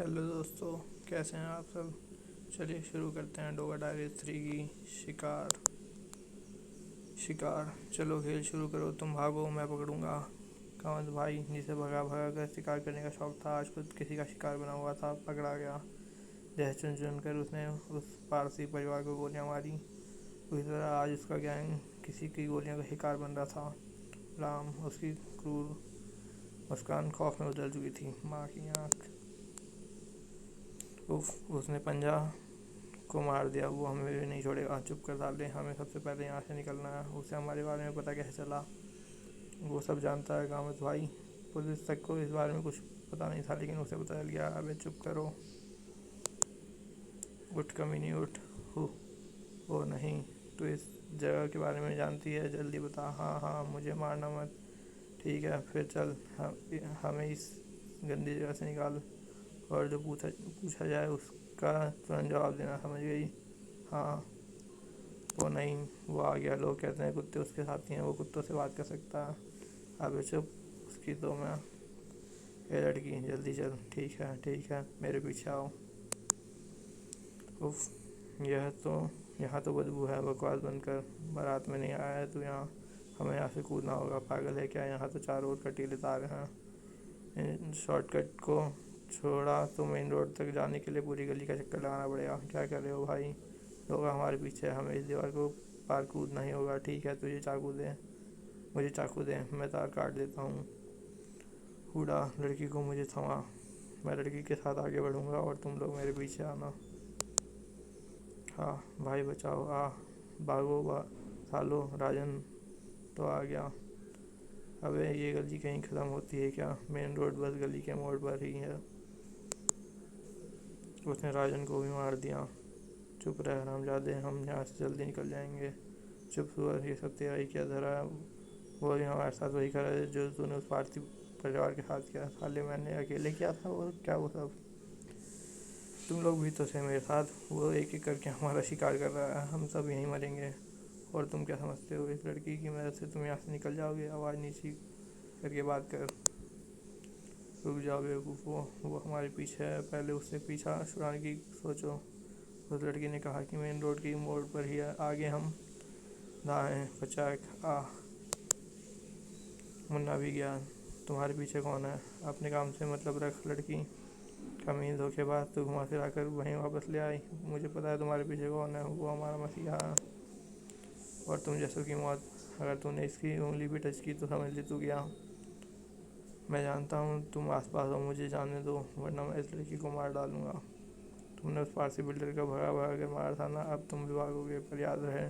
Hello दोस्तों, कैसे हैं आप सब। चलिए शुरू करते हैं डोगा डायरी 3 की शिकार। शिकार, चलो खेल शुरू करो। तुम भागो, मैं पकड़ूंगा। कामत भाई, जिसे भगा भगा कर शिकार करने का शौक था, आज खुद किसी का शिकार बना हुआ था, पकड़ा गया। जैसे चुन चुन कर उसने उस पारसी परिवार को गोलियां मारी, उसी तरह आज उसका गैंग किसी की गोलियों का शिकार बन रहा था। राम, उसकी क्रूर मुस्कान खौफ में बदल चुकी थी। माँ की आँख। उफ, उसने पंजा को मार दिया। वो हमें भी नहीं छोड़ेगा। चुप कर साले, हमें सबसे पहले यहाँ से निकलना है। उसे हमारे बारे में पता कैसे चला? वो सब जानता है कामत भाई। पुलिस तक को इस बारे में कुछ पता नहीं था, लेकिन उसे पता चल गया। अबे चुप करो। उठ कमीनी उठ। हु ओ नहीं, तू इस जगह के बारे में जानती है? जल्दी बता। हाँ हाँ, मुझे मारना मत। ठीक है फिर चल, हमें इस गंदी जगह से निकाल। और जो पूछा जाए उसका तुरंत जवाब देना, समझ गई? हाँ। वो नहीं, वो आ गया। लोग कहते हैं कुत्ते उसके साथी हैं, वो कुत्तों से बात कर सकता है। अबे चुप। उसकी तो मैं। ए लड़की, जल्दी चल। ठीक है, मेरे पीछे आओ। उफ, यहाँ तो बदबू है। बकवास बंद कर। बारात में नहीं आया है तू यहाँ। हमें यहाँ से कूदना होगा। पागल है क्या? यहाँ तो चारों ओर कटीले तार हैं। इन शॉर्टकट को छोड़ा तो मेन रोड तक जाने के लिए पूरी गली का चक्कर लगाना पड़ेगा। क्या कर रहे हो भाई? लोग हमारे पीछे है, हमें इस दीवार को पार कूदना ही होगा। ठीक है, तुझे चाकू दे। मुझे चाकू दे, मैं तार काट देता हूँ। हूडा, लड़की को मुझे थमा। मैं लड़की के साथ आगे बढ़ूंगा और तुम लोग मेरे पीछे आना। हाँ भाई, बचाओ। भागो सालो। राजन तो आ गया। अबे ये गली कहीं ख़त्म होती है क्या? मेन रोड बस गली के मोड़ पर ही है। उसने राजन को भी मार दिया। चुप रह हरामजादे, हम यहाँ से जल्दी निकल जाएंगे। चुप सुअर, ये सब तेरा ही क्या धरा है? वो भी हमारे साथ वही करा है जो तूने उस पारसी परिवार के साथ किया। साले मैंने अकेले किया था वो क्या? वो सब तुम लोग भी तो थे मेरे साथ। वो एक एक करके हमारा शिकार कर रहा है, हम सब यहीं मरेंगे। और तुम क्या समझते हो इस लड़की की मदद से तुम यहाँ से निकल जाओगे? आवाज़ नीची करके बात कर। रुक जाओ बेवकूफ़, वो हमारे पीछे है। पहले उससे पीछा छुड़ाने की सोचो। उस लड़की ने कहा कि मेन रोड की मोड़ पर ही है, आगे हम दाएं। पचाक मुन्ना भी गया। तुम्हारे पीछे कौन है? अपने काम से मतलब रख लड़की। कमीज धोखेबाज, तो घुमा फिरा कर वहीं वापस ले आई। मुझे पता है तुम्हारे पीछे कौन है, वो हमारा मसीहा है और तुम जैसों की मौत। अगर तूने इसकी उंगली भी टच की तो समझ ले तू गया। मैं जानता हूँ तुम आसपास हो, मुझे जाने दो वरना मैं इस लड़की को मार डालूंगा। तुमने उस पारसी बिल्डर का भगा भगा कर मारा था ना, अब तुम भी भागोगे। पर याद रहे,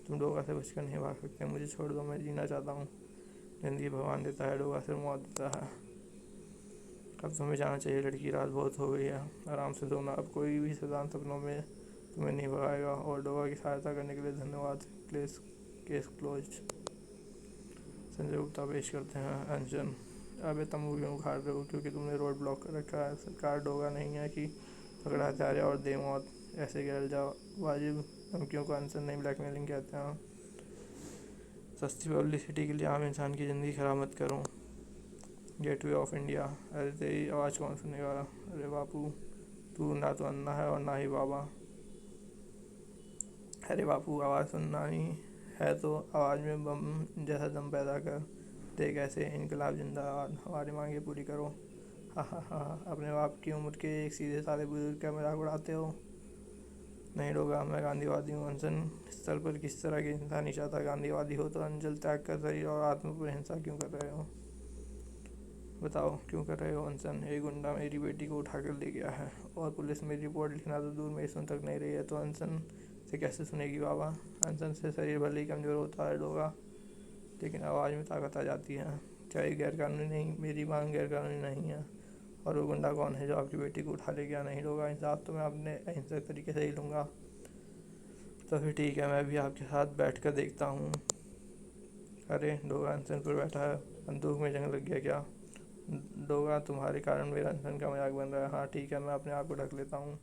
तुम डोगा से बचकर नहीं भाग सकते। मुझे छोड़ दो, मैं जीना चाहता हूँ। जिंदगी भगवान देता है, डोगा सिर्फ मौत देता है। अब तुम्हें जाना चाहिए लड़की, रात बहुत हो गई है। आराम से सोना। अब कोई भी शैतान सपनों में तुम्हें नहीं भगाएगा। और डोगा की सहायता करने के लिए धन्यवाद। Case close. संजय गुप्ता पेश करते हैं अंजन। अबे तंबू क्यों उखाड़ रहे हो? क्योंकि तुमने रोड ब्लॉक कर रखा है। सरकार डोगा नहीं है कि पकड़ा जाए और दे मौत। ऐसे गैर जाओ वाजिब धमकियों को आंसर नहीं, ब्लैकमेलिंग कहते हैं। सस्ती पब्लिसिटी के लिए आम इंसान की ज़िंदगी खराब मत करो। Gateway of India. अरे तेरी आवाज़ कौन सुनेगा? अरे बापू, तू ना तो अन्ना है और ना ही बाबा। अरे बापू, आवाज़ सुनना ही है तो आवाज़ में बम जैसा दम पैदा कर। देख ऐसे इनकलाब जिंदाबाद, हमारी मांगे पूरी करो। हा हा हा, अपने बाप की उम्र के एक सीधे साधे बुजुर्ग का मजाक उड़ाते हो? नहीं होगा, मैं गांधीवादी हूँ। अनशन स्तर पर किस तरह की इंसान नहीं चाहता? गांधीवादी हो तो अंजल त्याग कर शरीर और आत्मा पर हिंसा क्यों कर रहे हो? बताओ क्यों कर रहे हो अनशन? एक गुंडा मेरी बेटी को उठा कर ले गया है और पुलिस मेरी रिपोर्ट लिखना तो दूर में सुन तक नहीं रही है, तो अनशन से कैसे सुनेगी बाबा? अनशन से शरीर भले ही कमज़ोर होता है डोगा, लेकिन आवाज़ में ताकत आ जाती है। क्या ये गैरकानूनी नहीं? मेरी मांग गैरकानूनी नहीं है। और वो गुंडा कौन है जो आपकी बेटी को उठा ले गया? नहीं होगा, इंसाफ तो मैं अपने अहिंसक तरीके से ही लूँगा। तो फिर ठीक है, मैं भी आपके साथ बैठ कर देखता हूँ। अरे डोगा अनशन पर बैठा है, बंदूक में जंग लग गया क्या? डोगा, तुम्हारे कारण मेरा अनशन का मजाक बन रहा है। हाँ ठीक है, मैं अपने आप को ढक लेता हूँ।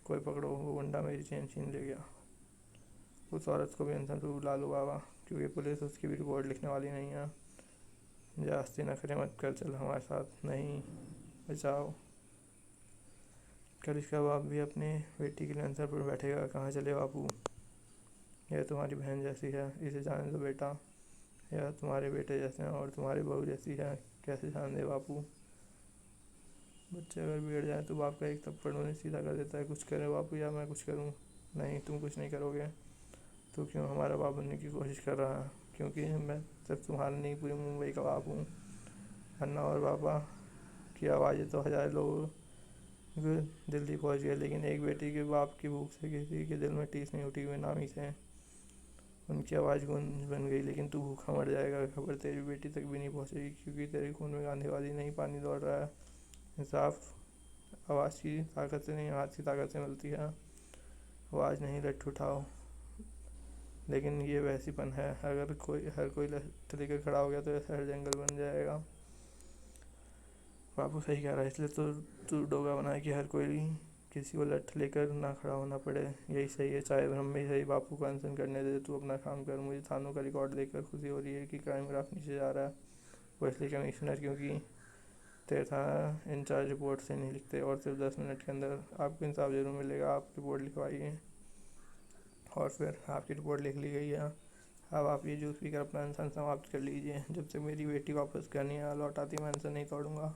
कोई पकड़ो, वो गुंडा मेरी चेन छीन ले गया। उस औरत को भी अनशन पर बुला लो बाबा, क्योंकि पुलिस उसकी भी रिपोर्ट लिखने वाली नहीं है। जास्ती नखरे मत कर, चल हमारे साथ। नहीं, बचाओ। करिश्का बाप भी अपनी बेटी के लिए आंसर पर बैठेगा। कहाँ चले बापू, यह तुम्हारी बहन जैसी है, इसे जाने दो बेटा। यह तुम्हारे बेटे जैसे हैं और तुम्हारी बहू जैसी है, कैसे जान दे बापू। बच्चे अगर बिगड़ जाए तो बाप का एक थप्पड़ उन्हें सीधा कर देता है। कुछ करे बापू या मैं कुछ करूं? नहीं, तुम कुछ नहीं करोगे। तो क्यों हमारा बाप बनने की कोशिश कर रहा है? क्योंकि मैं सिर्फ तुम्हारा नहीं, पूरी मुंबई का बाप हूँ। अन्ना और पापा की आवाज़ें तो हज़ार लोग दिल्ली पहुँच गए, लेकिन एक बेटी के बाप की भूख से किसी के दिल में टीस नहीं उठी। बेनामी से उनकी आवाज़ गूंज बन गई, लेकिन तू भूखा मर जाएगा। खबर तेरी बेटी तक भी नहीं पहुँचेगी, क्योंकि तेरे खून में गांधीवादी नहीं पानी दौड़ रहा है। इंसाफ आवाज़ की ताकत से नहीं, हाथ की ताकत से मिलती है। आवाज़ नहीं, लठ उठाओ। लेकिन ये वैसीपन है, अगर हर कोई लठ लेकर खड़ा हो गया तो यह शहर जंगल बन जाएगा। बापू सही कह रहा है, इसलिए तो तू डोगा बनाए कि हर कोई किसी को लठ लेकर ना खड़ा होना पड़े। यही सही है, चाहे भ्रम में सही। बापू को अनशन करने दे, तू अपना काम कर। मुझे थानों का रिकॉर्ड देखकर खुशी हो रही है कि क्राइम ग्राफ नीचे जा रहा है। वो इसलिए कमिश्नर, क्योंकि तेरे थाना इंचार्ज रिपोर्ट से नहीं लिखते, और सिर्फ 10 मिनट के अंदर आपको इंसाफ जरूर मिलेगा। आप रिपोर्ट लिखवाइए। और फिर आपकी रिपोर्ट लिख ली गई है। अब आप ये जूस पीकर अपना अनशन समाप्त कर लीजिए। जब तक मेरी बेटी वापस घर नहीं लौट आती, मैं अनशन नहीं तोड़ूंगा।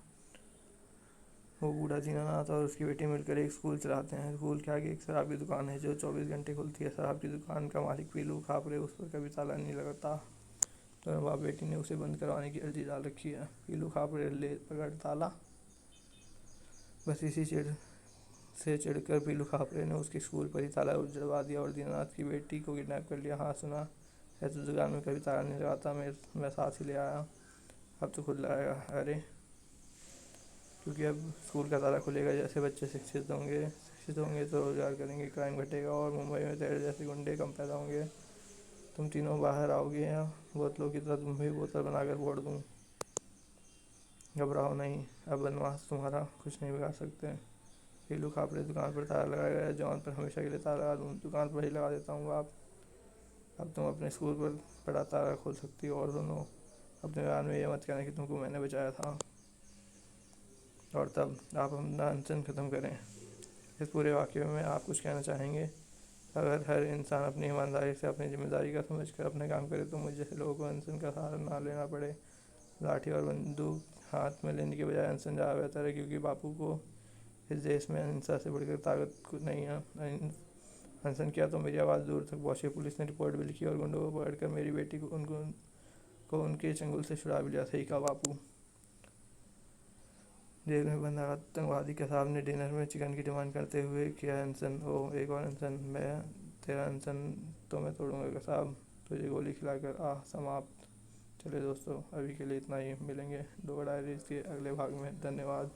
वो बूढ़ा दीनानाथ और उसकी बेटी मिलकर एक स्कूल चलाते हैं। स्कूल के आगे एक शराब की दुकान है जो 24 घंटे खुलती है। शराब की दुकान का मालिक पीलू खापरे, उस पर कभी ताला नहीं लगता। दोनों बाप बेटी ने उसे बंद करवाने की अर्जी डाल रखी है। पीलू खापरे ले पकड़ ताला। बस इसी चिढ़कर पीलू खापरे ने उसके स्कूल पर ही ताला उजड़वा दिया और दीनानाथ की बेटी को किडनैप कर लिया। हाँ सुना है, तो दुकान में कभी ताला नहीं लगाता, मैं साथ ही ले आया। अब तो खुद लगाएगा। अरे, क्योंकि अब स्कूल का ताला खुलेगा। जैसे बच्चे शिक्षित होंगे तो रोजगार करेंगे, क्राइम घटेगा और मुंबई में तेरे जैसे गुंडे कम पैदा होंगे। तुम तीनों बाहर आओगे या बोतलों की तरह तुम भी बोतल बनाकर फोड़ दूँ? घबराओ नहीं, अब बनवास तुम्हारा कुछ नहीं बिगाड़ सकते। पीलू खापरे दुकान पर ताला लगाया गया। जॉन पर हमेशा के लिए ताला लगा दूँ? दुकान पर ही लगा देता हूँ बाप। अब तुम अपने स्कूल पर पड़ा ताला खोल सकती हो। और दोनों अपने बयान में यह मत कहना कि तुमको मैंने बचाया था। और तब आप अपना अनशन ख़त्म करें। इस पूरे वाक़ये में आप कुछ कहना चाहेंगे? अगर हर इंसान अपनी ईमानदारी से अपनी जिम्मेदारी का समझकर अपने काम करे तो मुझ जैसे लोगों को अनशन का सहारा ना लेना पड़े। लाठी और बंदूक हाथ में लेने के बजाय अनशन ज़्यादा बेहतर है, क्योंकि बापू को इस देश में अहिंसा से बढ़कर ताकत नहीं है। अनशन किया तो मेरी आवाज़ दूर तक पहुँची। पुलिस ने रिपोर्ट भी लिखी और गुंडों को पकड़कर मेरी बेटी को उनके चंगुल से छुड़ा भी लिया। सही कहा बापू। जेल में बंद आतंकवादी के सामने डिनर में चिकन की डिमांड करते हुए किया अनशन। ओ, एक और अनशन? मैं तेरा अनशन तो मैं तोड़ूंगा साहब, तुझे गोली खिलाकर। समाप्त। चले दोस्तों, अभी के लिए इतना ही। मिलेंगे डोगा डायरीज के अगले भाग में। धन्यवाद।